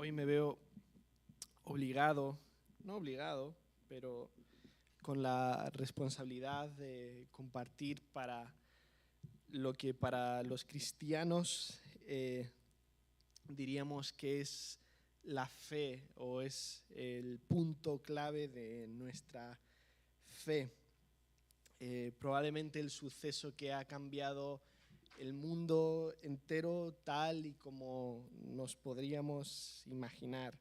hoy me veo obligado, no obligado, pero con la responsabilidad de compartir para lo que para los cristianos diríamos que es la fe o es el punto clave de nuestra fe. Probablemente el suceso que ha cambiado el mundo entero tal y como nos podríamos imaginar.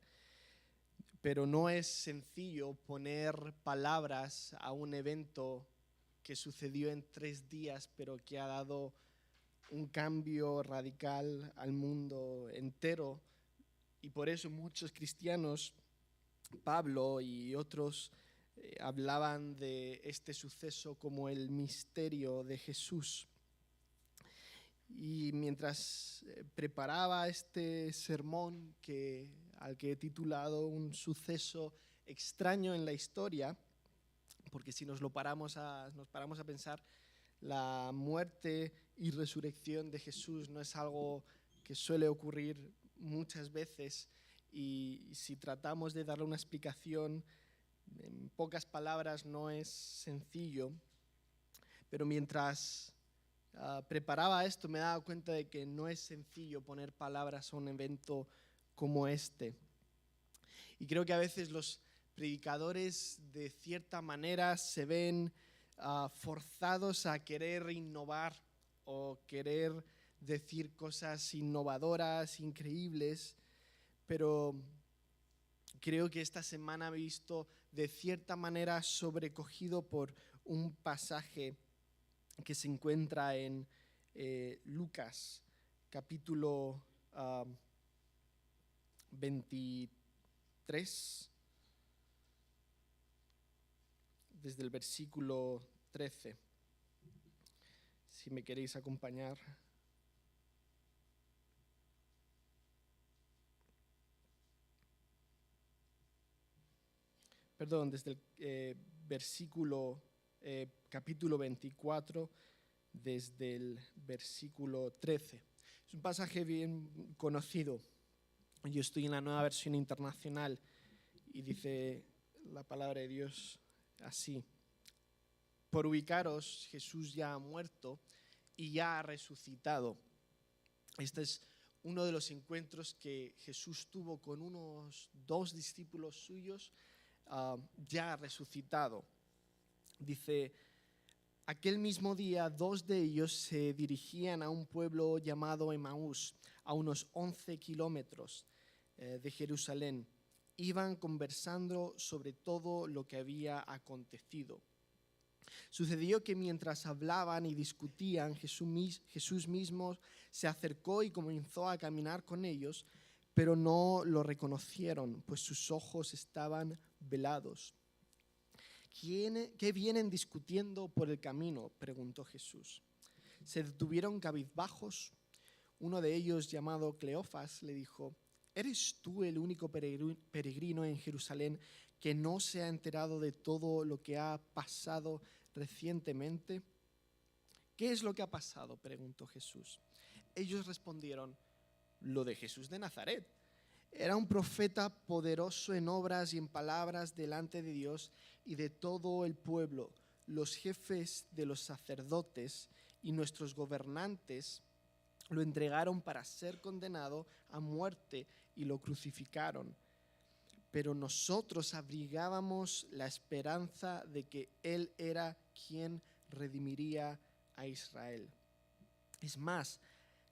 Pero no es sencillo poner palabras a un evento que sucedió en 3 días, pero que ha dado un cambio radical al mundo entero. Y por eso muchos cristianos, Pablo y otros, hablaban de este suceso como el misterio de Jesús. Y mientras preparaba este sermón al que he titulado Un suceso extraño en la historia, porque si nos paramos a pensar, la muerte y resurrección de Jesús no es algo que suele ocurrir muchas veces, y si tratamos de darle una explicación en pocas palabras no es sencillo. Pero mientras preparaba esto me daba cuenta de que no es sencillo poner palabras a un evento como este. Y creo que a veces los predicadores de cierta manera se ven forzados a querer innovar o querer decir cosas innovadoras, increíbles, pero creo que esta semana he visto de cierta manera sobrecogido por un pasaje que se encuentra en Lucas, capítulo 23, desde el versículo 13. Si me queréis acompañar. Perdón, desde el capítulo 24, desde el versículo 13. Es un pasaje bien conocido. Yo estoy en la Nueva Versión Internacional y dice la palabra de Dios así: por ubicaros, Jesús ya ha muerto y ya ha resucitado. Este es uno de los encuentros que Jesús tuvo con unos 2 discípulos suyos ya resucitado. Dice: aquel mismo día 2 de ellos se dirigían a un pueblo llamado Emaús, a unos 11 kilómetros de Jerusalén. Iban conversando sobre todo lo que había acontecido. Sucedió que mientras hablaban y discutían, Jesús mismo se acercó y comenzó a caminar con ellos, pero no lo reconocieron, pues sus ojos estaban velados. ¿Qué vienen discutiendo por el camino?, preguntó Jesús. Se detuvieron cabizbajos. Uno de ellos, llamado Cleofas, le dijo: ¿eres tú el único peregrino en Jerusalén que no se ha enterado de todo lo que ha pasado recientemente? ¿Qué es lo que ha pasado?, preguntó Jesús. Ellos respondieron: lo de Jesús de Nazaret. Era un profeta poderoso en obras y en palabras delante de Dios y de todo el pueblo. Los jefes de los sacerdotes y nuestros gobernantes lo entregaron para ser condenado a muerte y lo crucificaron. Pero nosotros abrigábamos la esperanza de que Él era quien redimiría a Israel. Es más,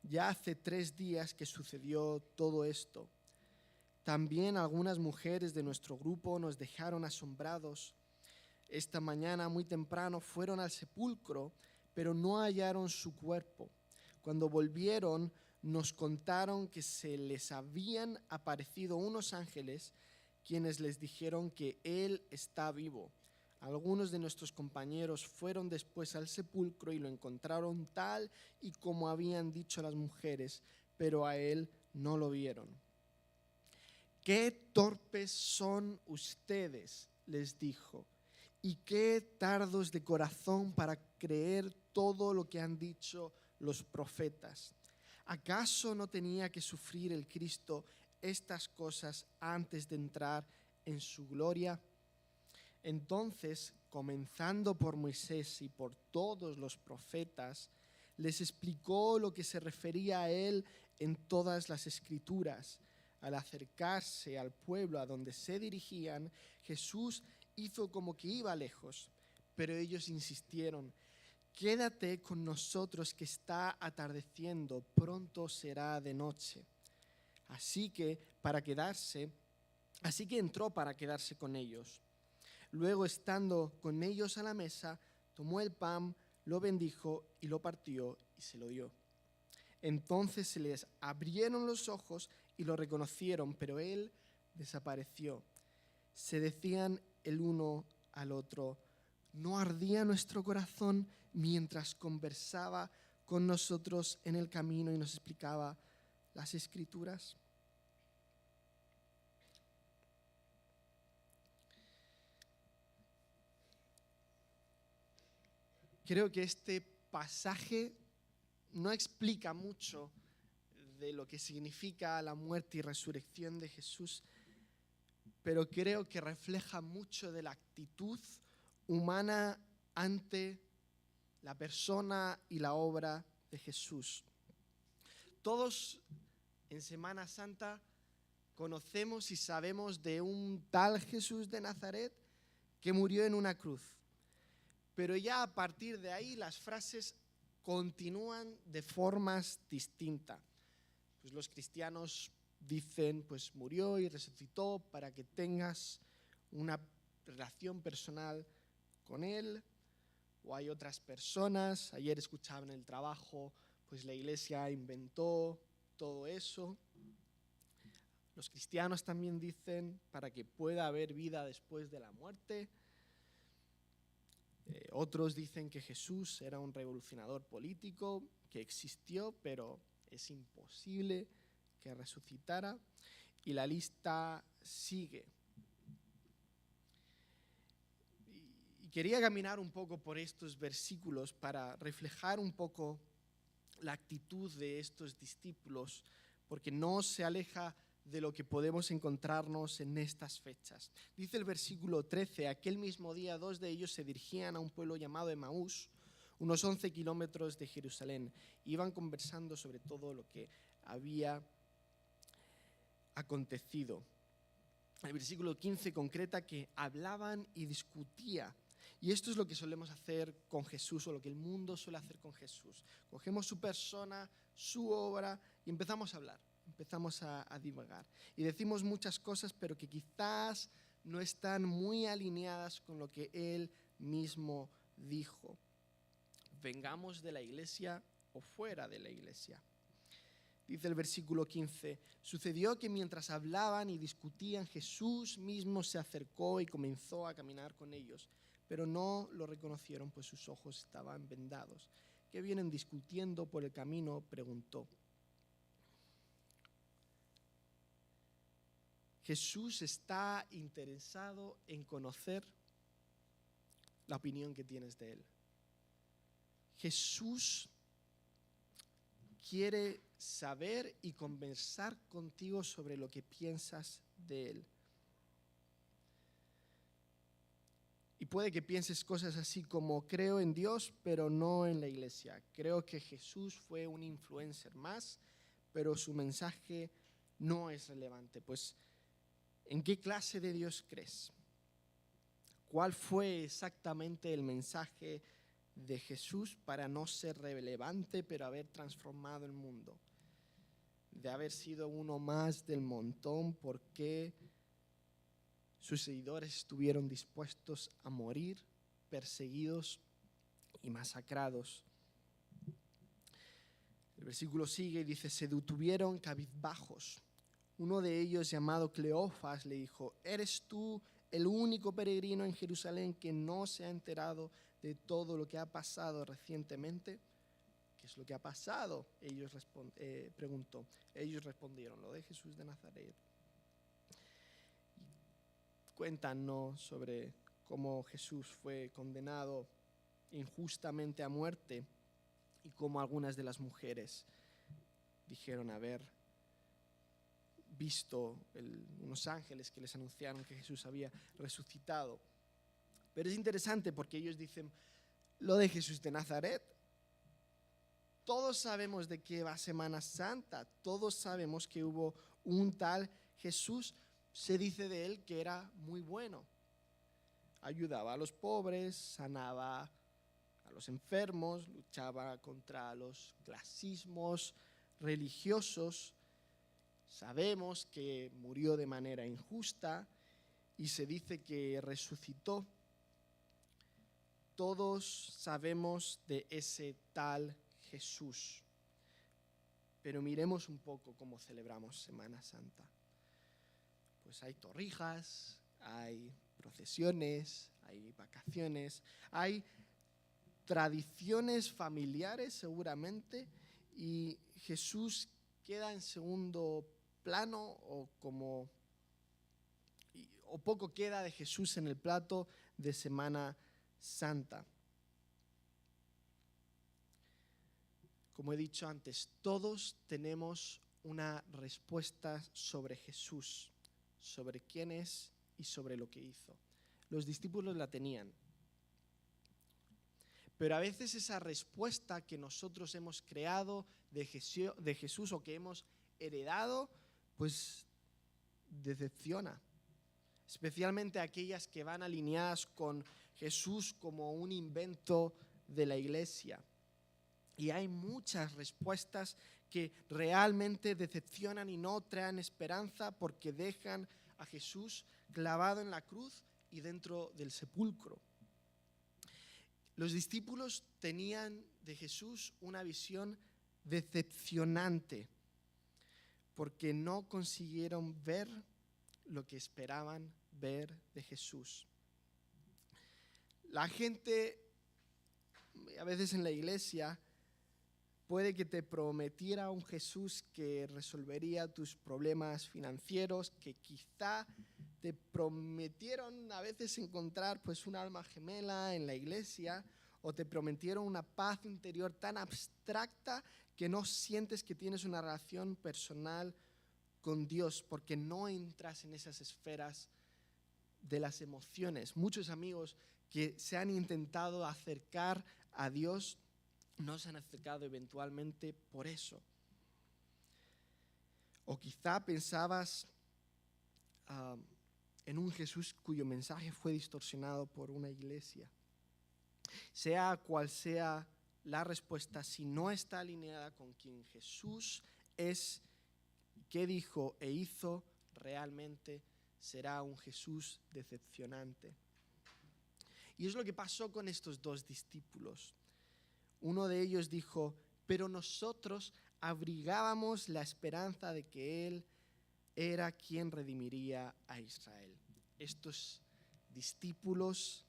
ya hace 3 días que sucedió todo esto. También algunas mujeres de nuestro grupo nos dejaron asombrados. Esta mañana muy temprano fueron al sepulcro, pero no hallaron su cuerpo. Cuando volvieron, nos contaron que se les habían aparecido unos ángeles quienes les dijeron que Él está vivo. Algunos de nuestros compañeros fueron después al sepulcro y lo encontraron tal y como habían dicho las mujeres, pero a Él no lo vieron. ¡Qué torpes son ustedes!, les dijo, y qué tardos de corazón para creer todo lo que han dicho los profetas. ¿Acaso no tenía que sufrir el Cristo estas cosas antes de entrar en su gloria? Entonces, comenzando por Moisés y por todos los profetas, les explicó lo que se refería a él en todas las Escrituras. Al acercarse al pueblo a donde se dirigían, Jesús hizo como que iba lejos, pero ellos insistieron: «Quédate con nosotros, que está atardeciendo, pronto será de noche». Así que entró para quedarse con ellos. Luego, estando con ellos a la mesa, tomó el pan, lo bendijo y lo partió y se lo dio. Entonces se les abrieron los ojos y lo reconocieron, pero él desapareció. Se decían el uno al otro: ¿no ardía nuestro corazón mientras conversaba con nosotros en el camino y nos explicaba las Escrituras? Creo que este pasaje no explica mucho de lo que significa la muerte y resurrección de Jesús, pero creo que refleja mucho de la actitud humana ante la persona y la obra de Jesús. Todos en Semana Santa conocemos y sabemos de un tal Jesús de Nazaret que murió en una cruz. Pero ya a partir de ahí las frases continúan de formas distintas. Pues los cristianos dicen, pues murió y resucitó para que tengas una relación personal con él. O hay otras personas, ayer escuchaba en el trabajo, pues la iglesia inventó todo eso. Los cristianos también dicen para que pueda haber vida después de la muerte. Otros dicen que Jesús era un revolucionador político que existió, pero es imposible que resucitara. Y la lista sigue. Y quería caminar un poco por estos versículos para reflejar un poco la actitud de estos discípulos, porque no se aleja de lo que podemos encontrarnos en estas fechas. Dice el versículo 13: aquel mismo día 2 de ellos se dirigían a un pueblo llamado Emaús, unos 11 kilómetros de Jerusalén. Iban conversando sobre todo lo que había acontecido. El versículo 15 concreta que hablaban y discutían. Y esto es lo que solemos hacer con Jesús, o lo que el mundo suele hacer con Jesús. Cogemos su persona, su obra y empezamos a hablar. Empezamos a divagar y decimos muchas cosas, pero que quizás no están muy alineadas con lo que él mismo dijo. Vengamos de la iglesia o fuera de la iglesia. Dice el versículo 15: sucedió que mientras hablaban y discutían, Jesús mismo se acercó y comenzó a caminar con ellos, pero no lo reconocieron, pues sus ojos estaban vendados. ¿Qué vienen discutiendo por el camino?, preguntó. Jesús está interesado en conocer la opinión que tienes de él. Jesús quiere saber y conversar contigo sobre lo que piensas de él. Y puede que pienses cosas así como: creo en Dios, pero no en la iglesia. Creo que Jesús fue un influencer más, pero su mensaje no es relevante. Pues, ¿en qué clase de Dios crees? ¿Cuál fue exactamente el mensaje de Jesús para no ser relevante, pero haber transformado el mundo? De haber sido uno más del montón, ¿por qué sus seguidores estuvieron dispuestos a morir, perseguidos y masacrados? El versículo sigue y dice: se detuvieron cabizbajos. Uno de ellos, llamado Cleofas, le dijo: ¿eres tú el único peregrino en Jerusalén que no se ha enterado de todo lo que ha pasado recientemente? ¿Qué es lo que ha pasado?, preguntó. Ellos respondieron: lo de Jesús de Nazaret. Cuéntanos sobre cómo Jesús fue condenado injustamente a muerte y cómo algunas de las mujeres dijeron haber visto unos ángeles que les anunciaron que Jesús había resucitado. Pero es interesante porque ellos dicen, lo de Jesús de Nazaret, todos sabemos de qué va Semana Santa, todos sabemos que hubo un tal Jesús, se dice de él que era muy bueno. Ayudaba a los pobres, sanaba a los enfermos, luchaba contra los clasismos religiosos. Sabemos que murió de manera injusta y se dice que resucitó. Todos sabemos de ese tal Jesús. Pero miremos un poco cómo celebramos Semana Santa. Pues hay torrijas, hay procesiones, hay vacaciones, hay tradiciones familiares seguramente, y Jesús queda en segundo plano o poco queda de Jesús en el plato de Semana Santa. Como he dicho antes, todos tenemos una respuesta sobre Jesús, sobre quién es y sobre lo que hizo. Los discípulos la tenían. Pero a veces esa respuesta que nosotros hemos creado de Jesús o que hemos heredado, pues decepciona. Especialmente aquellas que van alineadas con Jesús como un invento de la iglesia. Y hay muchas respuestas que realmente decepcionan y no traen esperanza porque dejan a Jesús clavado en la cruz y dentro del sepulcro. Los discípulos tenían de Jesús una visión decepcionante porque no consiguieron ver lo que esperaban ver de Jesús. La gente, a veces en la iglesia, puede que te prometiera un Jesús que resolvería tus problemas financieros, que quizá te prometieron a veces encontrar pues un alma gemela en la iglesia, o te prometieron una paz interior tan abstracta que no sientes que tienes una relación personal con Dios, porque no entras en esas esferas de las emociones. Muchos amigos que se han intentado acercar a Dios no se han acercado eventualmente por eso. O quizá pensabas en un Jesús cuyo mensaje fue distorsionado por una iglesia. Sea cual sea la respuesta, si no está alineada con quien Jesús es, qué dijo e hizo, realmente será un Jesús decepcionante. Y es lo que pasó con estos dos discípulos. Uno de ellos dijo, pero nosotros abrigábamos la esperanza de que Él era quien redimiría a Israel. Estos discípulos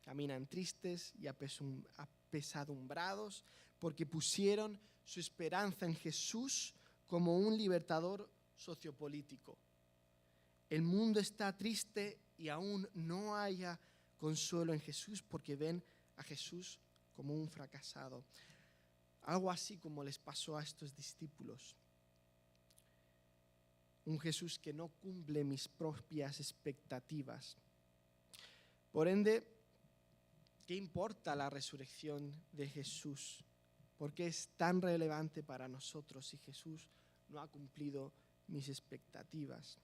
caminan tristes y apesadumbrados porque pusieron su esperanza en Jesús como un libertador sociopolítico. El mundo está triste y aún no haya consuelo en Jesús porque ven a Jesús como un fracasado. Algo así como les pasó a estos discípulos. Un Jesús que no cumple mis propias expectativas. Por ende, ¿qué importa la resurrección de Jesús? ¿Por qué es tan relevante para nosotros si Jesús no ha cumplido mis expectativas?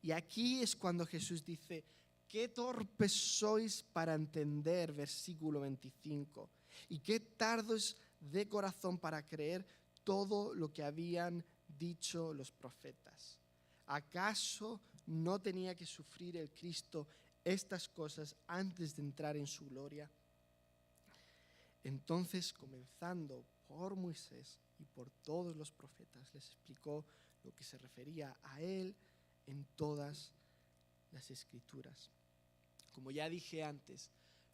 Y aquí es cuando Jesús dice, qué torpes sois para entender, versículo 25, y qué tardos de corazón para creer todo lo que habían dicho los profetas. ¿Acaso no tenía que sufrir el Cristo estas cosas antes de entrar en su gloria? Entonces, comenzando por Moisés y por todos los profetas, les explicó lo que se refería a él en todas las Escrituras. Como ya dije antes,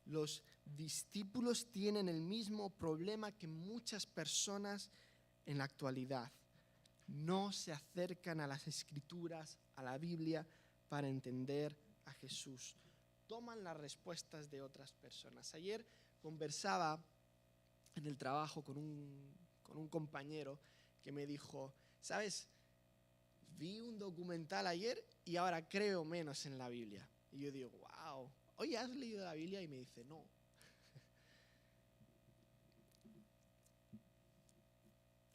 los discípulos tienen el mismo problema que muchas personas en la actualidad. No se acercan a las Escrituras, a la Biblia, para entender a Jesús. Toman las respuestas de otras personas. Ayer conversaba en el trabajo con un compañero que me dijo, ¿sabes? vi un documental ayer y ahora creo menos en la Biblia. Y yo digo, wow, oye, ¿has leído la Biblia? Y me dice, no.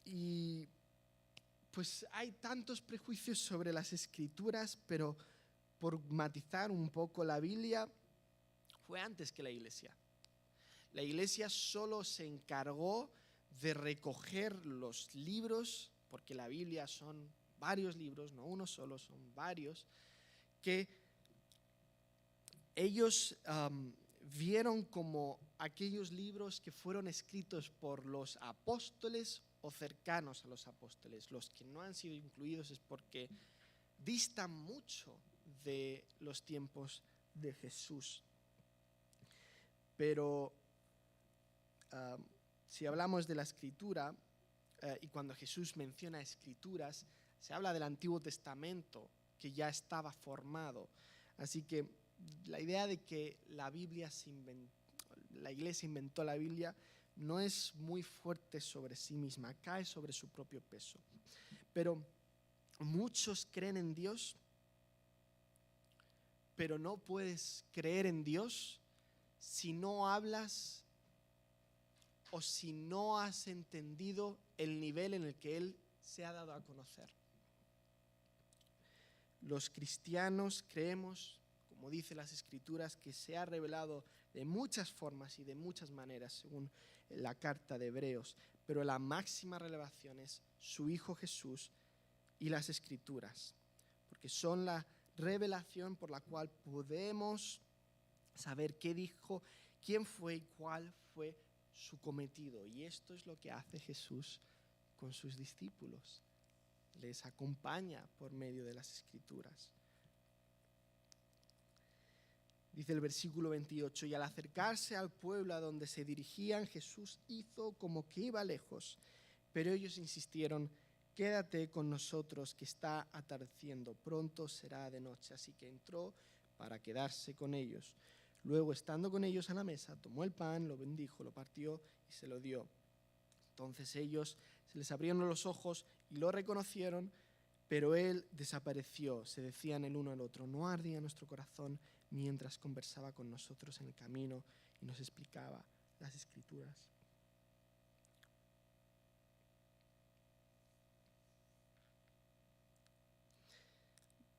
Y pues hay tantos prejuicios sobre las Escrituras, pero por matizar un poco, la Biblia fue antes que la Iglesia. La Iglesia solo se encargó de recoger los libros, porque la Biblia son varios libros, no uno solo, son varios, que ellos vieron como aquellos libros que fueron escritos por los apóstoles o cercanos a los apóstoles. Los que no han sido incluidos es porque distan mucho de los tiempos de Jesús. Pero si hablamos de la Escritura, y cuando Jesús menciona Escrituras, se habla del Antiguo Testamento, que ya estaba formado. Así que la idea de que la Iglesia inventó la Biblia no es muy fuerte sobre sí misma, cae sobre su propio peso. Pero muchos creen en Dios, pero no puedes creer en Dios si no hablas o si no has entendido el nivel en el que Él se ha dado a conocer. Los cristianos creemos, como dice las Escrituras, que se ha revelado de muchas formas y de muchas maneras, según la carta de Hebreos, pero la máxima revelación es su Hijo Jesús y las Escrituras, porque son la revelación por la cual podemos saber qué dijo, quién fue y cuál fue su cometido. Y esto es lo que hace Jesús con sus discípulos. Les acompaña por medio de las Escrituras. Dice el versículo 28, y al acercarse al pueblo a donde se dirigían, Jesús hizo como que iba lejos, pero ellos insistieron, quédate con nosotros que está atardeciendo, pronto será de noche. Así que entró para quedarse con ellos. Luego, estando con ellos a la mesa, tomó el pan, lo bendijo, lo partió y se lo dio. Entonces ellos se les abrieron los ojos y lo reconocieron, pero él desapareció. Se decían el uno al otro, ¿no ardía nuestro corazón mientras conversaba con nosotros en el camino y nos explicaba las Escrituras?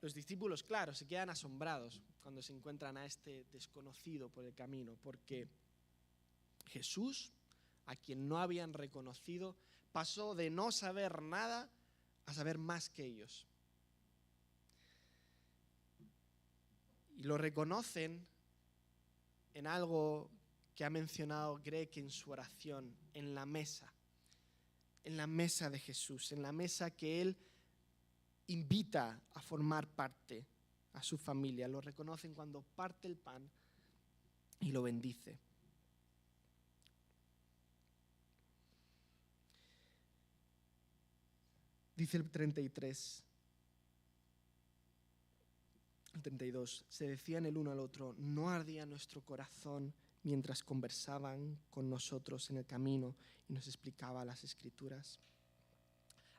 Los discípulos, claro, se quedan asombrados cuando se encuentran a este desconocido por el camino, porque Jesús, a quien no habían reconocido, pasó de no saber nada a saber más que ellos. Y lo reconocen en algo que ha mencionado Greg en su oración, en la mesa de Jesús, en la mesa que Él invita a formar parte a su familia. Lo reconocen cuando parte el pan y lo bendice. Dice el 33, el 32, se decían el uno al otro, ¿no ardía nuestro corazón mientras conversaban con nosotros en el camino y nos explicaba las Escrituras?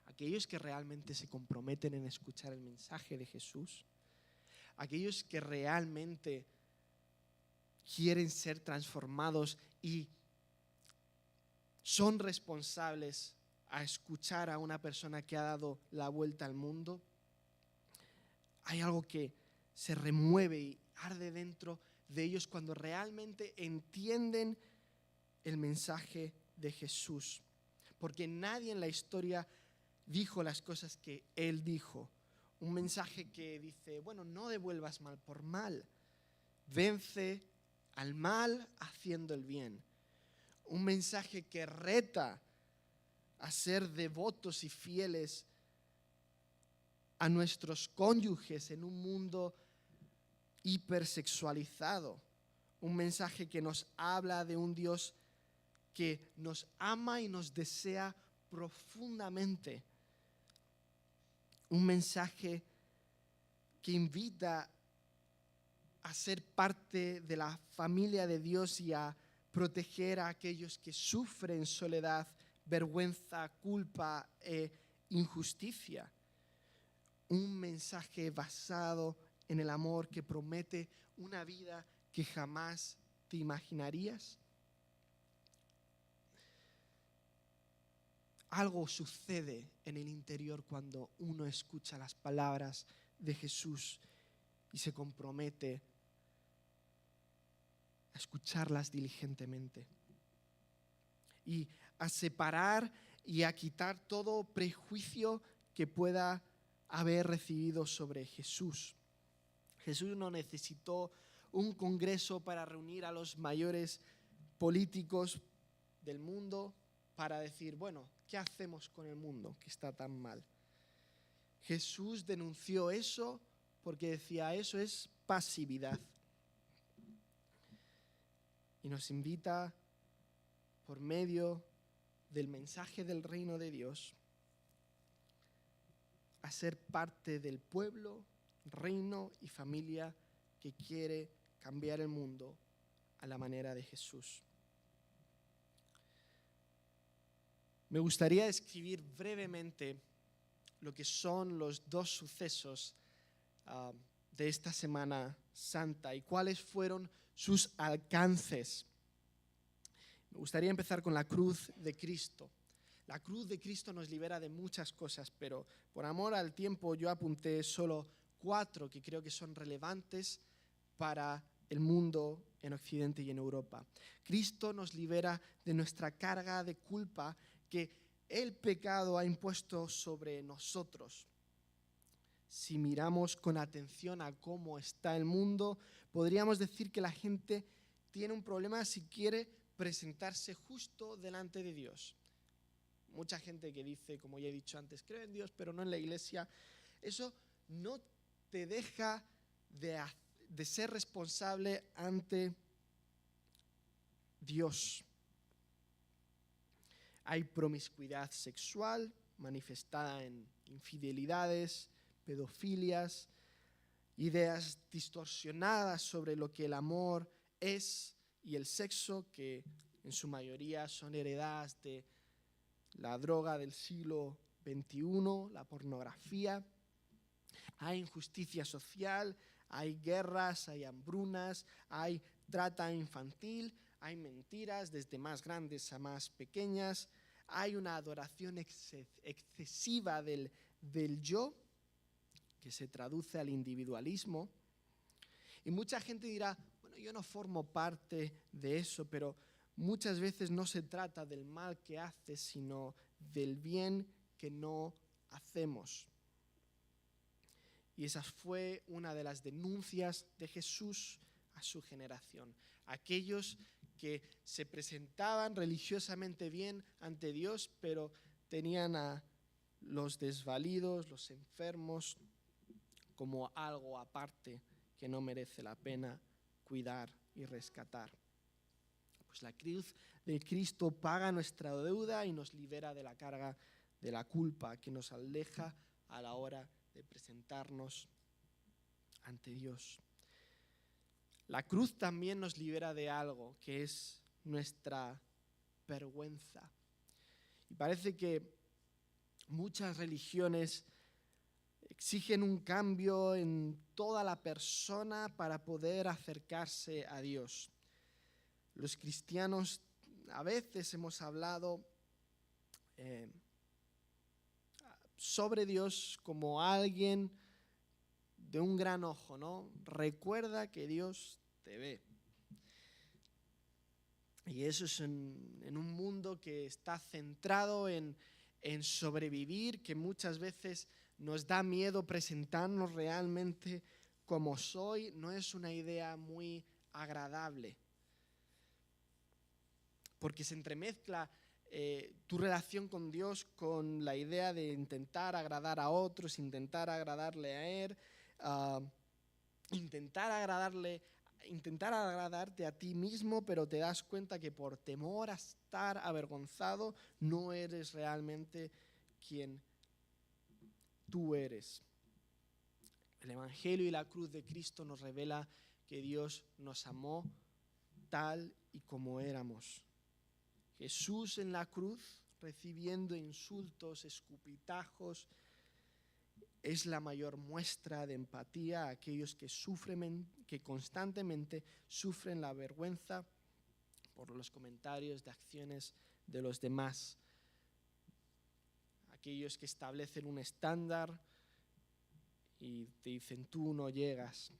Aquellos que realmente se comprometen en escuchar el mensaje de Jesús, aquellos que realmente quieren ser transformados y son responsables a escuchar a una persona que ha dado la vuelta al mundo, hay algo que se remueve y arde dentro de ellos cuando realmente entienden el mensaje de Jesús. Porque nadie en la historia dijo las cosas que Él dijo. Un mensaje que dice, bueno, no devuelvas mal por mal. Vence al mal haciendo el bien. Un mensaje que reta a ser devotos y fieles a nuestros cónyuges en un mundo hipersexualizado. Un mensaje que nos habla de un Dios que nos ama y nos desea profundamente. Un mensaje que invita a ser parte de la familia de Dios y a proteger a aquellos que sufren soledad, vergüenza, culpa e injusticia. un mensaje basado en el amor que promete una vida que jamás te imaginarías? Algo sucede en el interior cuando uno escucha las palabras de Jesús y se compromete a escucharlas diligentemente y a separar y a quitar todo prejuicio que pueda haber recibido sobre Jesús. Jesús no necesitó un congreso para reunir a los mayores políticos del mundo para decir, bueno, ¿qué hacemos con el mundo que está tan mal? Jesús denunció eso porque decía, eso es pasividad. Y nos invita, por medio del mensaje del reino de Dios, a ser parte del pueblo, reino y familia que quiere cambiar el mundo a la manera de Jesús. Me gustaría describir brevemente lo que son los dos sucesos de esta Semana Santa y cuáles fueron sus alcances. Me gustaría empezar con la cruz de Cristo. La cruz de Cristo nos libera de muchas cosas, pero por amor al tiempo yo apunté solo 4 que creo que son relevantes para el mundo en Occidente y en Europa. Cristo nos libera de nuestra carga de culpa que el pecado ha impuesto sobre nosotros. Si miramos con atención a cómo está el mundo, podríamos decir que la gente tiene un problema si quiere presentarse justo delante de Dios. Mucha gente que dice, como ya he dicho antes, creo en Dios, pero no en la iglesia. Eso no te deja de ser responsable ante Dios. Hay promiscuidad sexual manifestada en infidelidades, pedofilias, ideas distorsionadas sobre lo que el amor es y el sexo, que en su mayoría son heredadas de la droga del siglo XXI, la pornografía. Hay injusticia social, hay guerras, hay hambrunas, hay trata infantil, hay mentiras desde más grandes a más pequeñas, hay una adoración excesiva del yo, que se traduce al individualismo. Y mucha gente dirá, bueno, yo no formo parte de eso, pero muchas veces no se trata del mal que haces, sino del bien que no hacemos. Y esa fue una de las denuncias de Jesús a su generación. Aquellos que se presentaban religiosamente bien ante Dios, pero tenían a los desvalidos, los enfermos, como algo aparte que no merece la pena cuidar y rescatar. Pues la cruz de Cristo paga nuestra deuda y nos libera de la carga de la culpa que nos aleja a la hora de presentarnos ante Dios. La cruz también nos libera de algo que es nuestra vergüenza. Y parece que muchas religiones exigen un cambio en toda la persona para poder acercarse a Dios. Los cristianos a veces hemos hablado sobre Dios como alguien de un gran ojo, ¿no? Recuerda que Dios te ve. Y eso es en un mundo que está centrado en sobrevivir, que muchas veces nos da miedo presentarnos realmente como soy. No es una idea muy agradable, porque se entremezcla tu relación con Dios con la idea de intentar agradar a otros, intentar agradarle a Él, intentar agradarte a ti mismo, pero te das cuenta que por temor a estar avergonzado no eres realmente quien tú eres. El Evangelio y la cruz de Cristo nos revela que Dios nos amó tal y como éramos. Jesús en la cruz, recibiendo insultos, escupitajos, es la mayor muestra de empatía a aquellos que que constantemente sufren la vergüenza por los comentarios de acciones de los demás. Aquellos que establecen un estándar y te dicen, tú no llegas.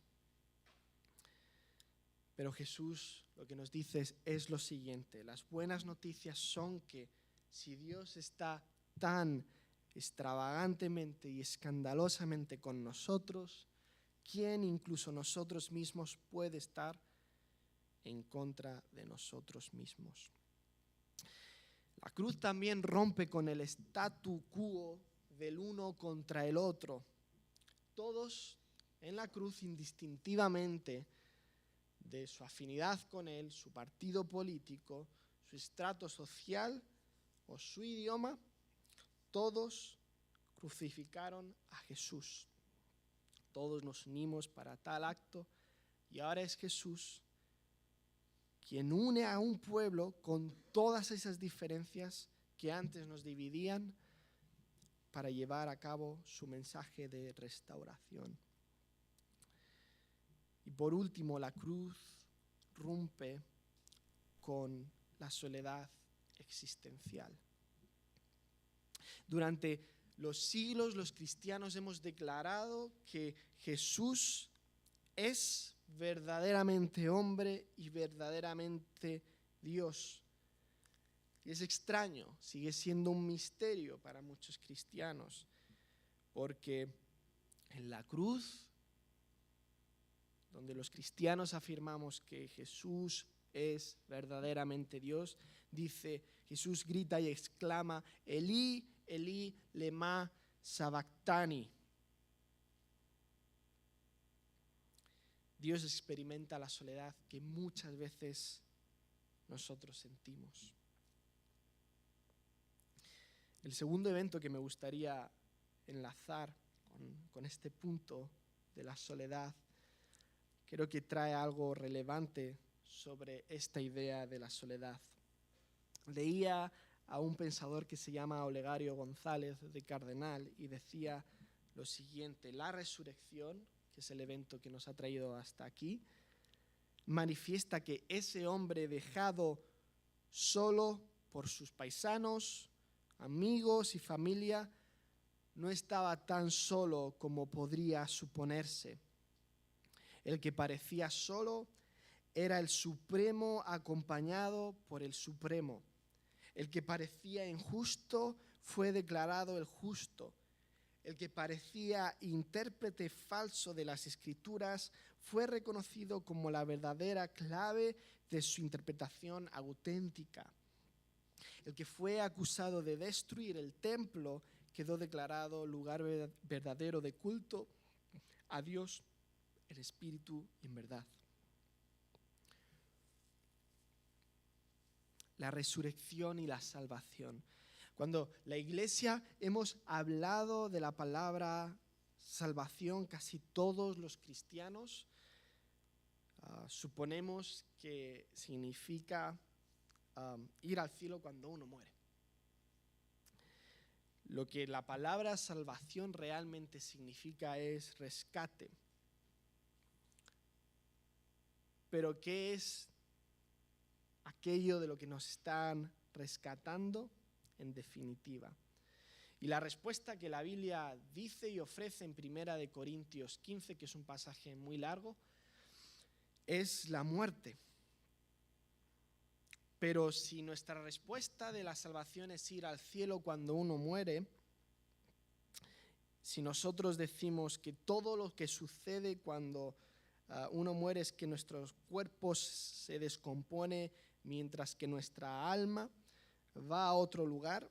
Pero Jesús lo que nos dice es lo siguiente: las buenas noticias son que si Dios está tan extravagantemente y escandalosamente con nosotros, ¿quién incluso nosotros mismos puede estar en contra de nosotros mismos? La cruz también rompe con el statu quo del uno contra el otro. Todos en la cruz, indistintivamente de su afinidad con él, su partido político, su estrato social o su idioma, todos crucificaron a Jesús. Todos nos unimos para tal acto y ahora es Jesús quien une a un pueblo con todas esas diferencias que antes nos dividían para llevar a cabo su mensaje de restauración. Y por último, la cruz rompe con la soledad existencial. Durante los siglos, los cristianos hemos declarado que Jesús es verdaderamente hombre y verdaderamente Dios. Y es extraño, sigue siendo un misterio para muchos cristianos, porque en la cruz, donde los cristianos afirmamos que Jesús es verdaderamente Dios, dice, Jesús grita y exclama, Elí, Elí, lema sabactani. Dios experimenta la soledad que muchas veces nosotros sentimos. El segundo evento que me gustaría enlazar con este punto de la soledad, creo que trae algo relevante sobre esta idea de la soledad. Leía a un pensador que se llama Olegario González de Cardenal y decía lo siguiente: la resurrección, que es el evento que nos ha traído hasta aquí, manifiesta que ese hombre dejado solo por sus paisanos, amigos y familia, no estaba tan solo como podría suponerse. El que parecía solo era el Supremo acompañado por el Supremo. El que parecía injusto fue declarado el justo. El que parecía intérprete falso de las Escrituras fue reconocido como la verdadera clave de su interpretación auténtica. El que fue acusado de destruir el templo quedó declarado lugar verdadero de culto a Dios, el Espíritu y en verdad. La resurrección y la salvación. Cuando la Iglesia hemos hablado de la palabra salvación, casi todos los cristianos suponemos que significa ir al cielo cuando uno muere. Lo que la palabra salvación realmente significa es rescate. Pero ¿qué es aquello de lo que nos están rescatando en definitiva? Y la respuesta que la Biblia dice y ofrece en 1 Corintios 15, que es un pasaje muy largo, es la muerte. Pero si nuestra respuesta de la salvación es ir al cielo cuando uno muere, si nosotros decimos que todo lo que sucede cuando uno muere es que nuestros cuerpos se descompone mientras que nuestra alma va a otro lugar,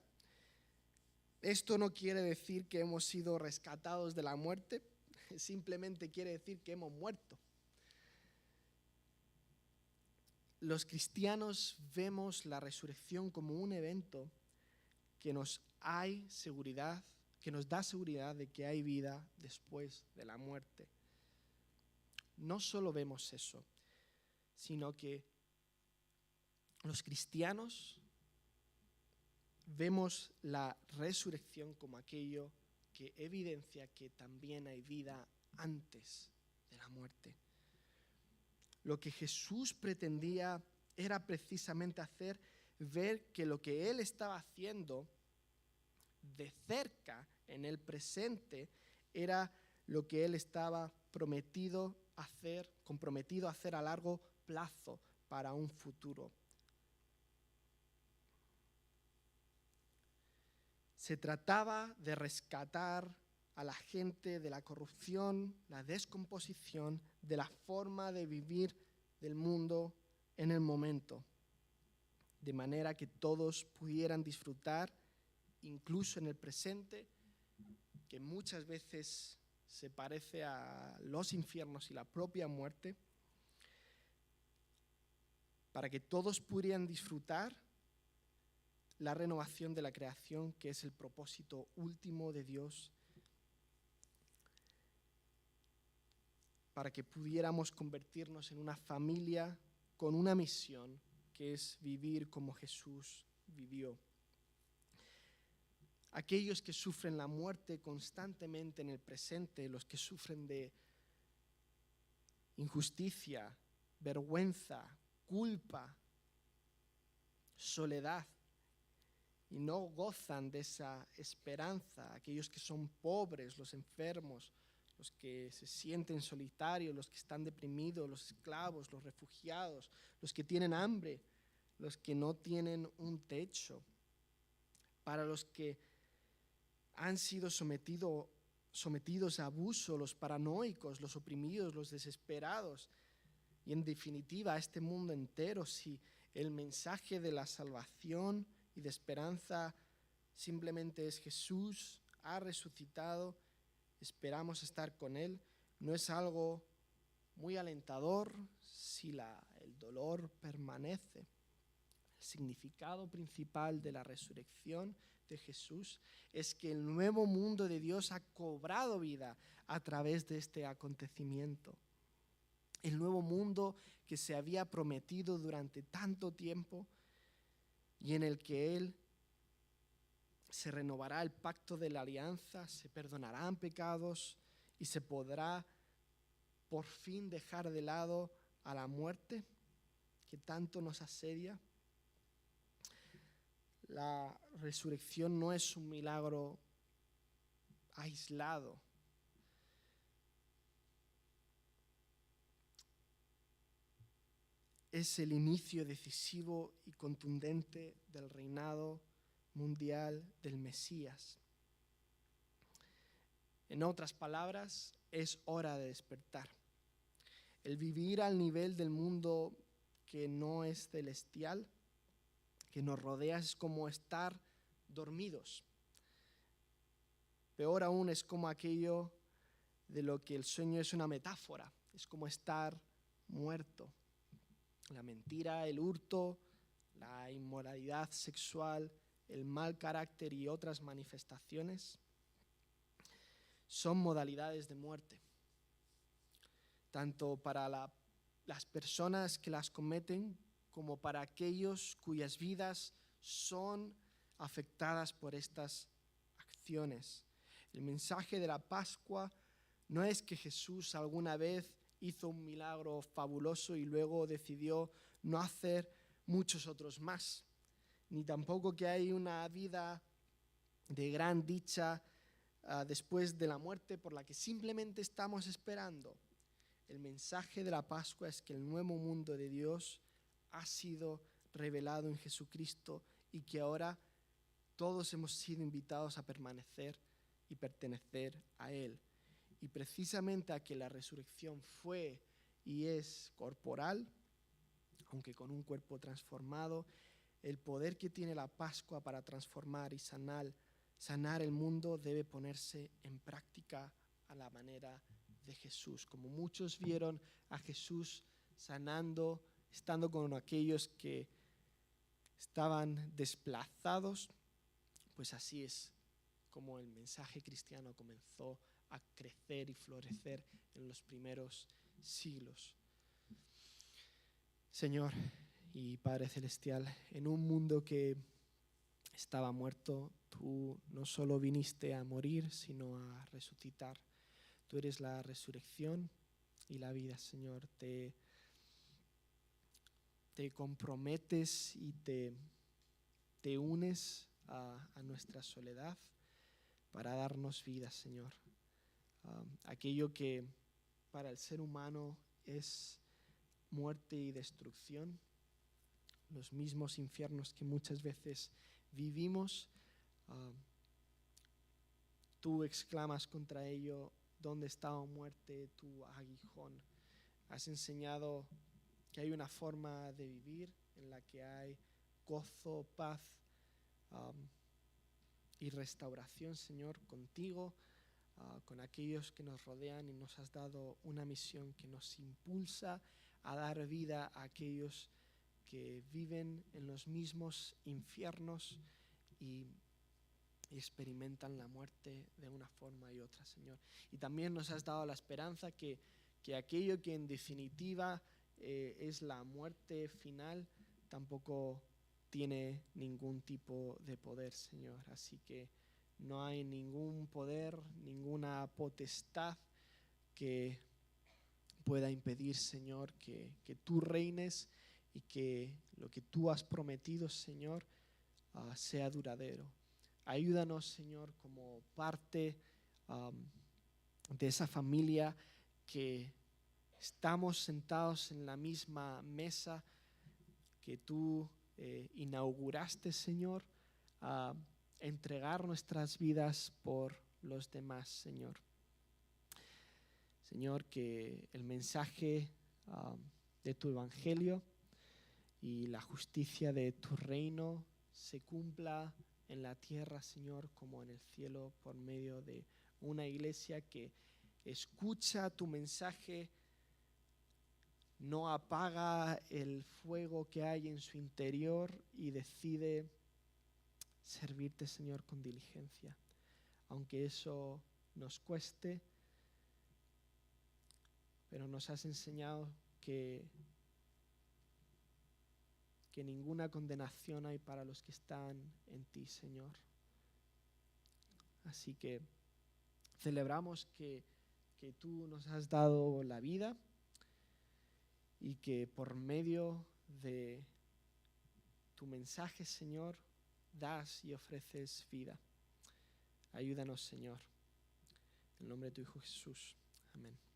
esto no quiere decir que hemos sido rescatados de la muerte, simplemente quiere decir que hemos muerto. Los cristianos vemos la resurrección como un evento que nos da seguridad de que hay vida después de la muerte. No solo vemos eso, sino que los cristianos vemos la resurrección como aquello que evidencia que también hay vida antes de la muerte. Lo que Jesús pretendía era precisamente hacer ver que lo que Él estaba haciendo de cerca en el presente era lo que Él estaba comprometido a hacer a largo plazo para un futuro. Se trataba de rescatar a la gente de la corrupción, la descomposición, de la forma de vivir del mundo en el momento, de manera que todos pudieran disfrutar, incluso en el presente, que muchas veces se parece a los infiernos y la propia muerte, para que todos pudieran disfrutar la renovación de la creación, que es el propósito último de Dios, para que pudiéramos convertirnos en una familia con una misión, que es vivir como Jesús vivió. Aquellos que sufren la muerte constantemente en el presente, los que sufren de injusticia, vergüenza, culpa, soledad, y no gozan de esa esperanza, aquellos que son pobres, los enfermos, los que se sienten solitarios, los que están deprimidos, los esclavos, los refugiados, los que tienen hambre, los que no tienen un techo, para los que han sido sometidos a abuso, los paranoicos, los oprimidos, los desesperados, y en definitiva a este mundo entero. Si el mensaje de la salvación y de esperanza simplemente es Jesús ha resucitado, esperamos estar con Él, no es algo muy alentador si el dolor permanece. El significado principal de la resurrección de Jesús es que el nuevo mundo de Dios ha cobrado vida a través de este acontecimiento. El nuevo mundo que se había prometido durante tanto tiempo y en el que Él se renovará el pacto de la alianza, se perdonarán pecados y se podrá por fin dejar de lado a la muerte que tanto nos asedia. La resurrección no es un milagro aislado. Es el inicio decisivo y contundente del reinado mundial del Mesías. En otras palabras, es hora de despertar. El vivir al nivel del mundo que no es celestial, que nos rodea, es como estar dormidos. Peor aún, es como aquello de lo que el sueño es una metáfora, es como estar muerto. La mentira, el hurto, la inmoralidad sexual, el mal carácter y otras manifestaciones son modalidades de muerte, tanto para las personas que las cometen como para aquellos cuyas vidas son afectadas por estas acciones. El mensaje de la Pascua no es que Jesús alguna vez hizo un milagro fabuloso y luego decidió no hacer muchos otros más, ni tampoco que hay una vida de gran dicha después de la muerte por la que simplemente estamos esperando. El mensaje de la Pascua es que el nuevo mundo de Dios ha sido revelado en Jesucristo y que ahora todos hemos sido invitados a permanecer y pertenecer a Él. Y precisamente a que la resurrección fue y es corporal, aunque con un cuerpo transformado, el poder que tiene la Pascua para transformar y sanar el mundo debe ponerse en práctica a la manera de Jesús. Como muchos vieron a Jesús sanando, estando con aquellos que estaban desplazados, pues así es como el mensaje cristiano comenzó a crecer y florecer en los primeros siglos. Señor y Padre Celestial, en un mundo que estaba muerto, tú no solo viniste a morir, sino a resucitar. Tú eres la resurrección y la vida, Señor. Te comprometes y te unes a nuestra soledad para darnos vida, Señor. Aquello que para el ser humano es muerte y destrucción, los mismos infiernos que muchas veces vivimos, tú exclamas contra ello: ¿dónde está, oh muerte, tu aguijón? Has enseñado que hay una forma de vivir en la que hay gozo, paz y restauración, Señor, contigo, con aquellos que nos rodean, y nos has dado una misión que nos impulsa a dar vida a aquellos que viven en los mismos infiernos y experimentan la muerte de una forma y otra, Señor. Y también nos has dado la esperanza que aquello que en definitiva es la muerte final tampoco tiene ningún tipo de poder, Señor. Así que no hay ningún poder, ninguna potestad que pueda impedir, Señor, que tú reines y que lo que tú has prometido, Señor, sea duradero. Ayúdanos, Señor, como parte de esa familia que estamos sentados en la misma mesa que tú inauguraste, Señor, a entregar nuestras vidas por los demás, Señor. Señor, que el mensaje de tu evangelio y la justicia de tu reino se cumpla en la tierra, Señor, como en el cielo, por medio de una iglesia que escucha tu mensaje, no apaga el fuego que hay en su interior y decide servirte, Señor, con diligencia. Aunque eso nos cueste, pero nos has enseñado que ninguna condenación hay para los que están en ti, Señor. Así que celebramos que tú nos has dado la vida y que por medio de tu mensaje, Señor, das y ofreces vida. Ayúdanos, Señor. En el nombre de tu Hijo Jesús. Amén.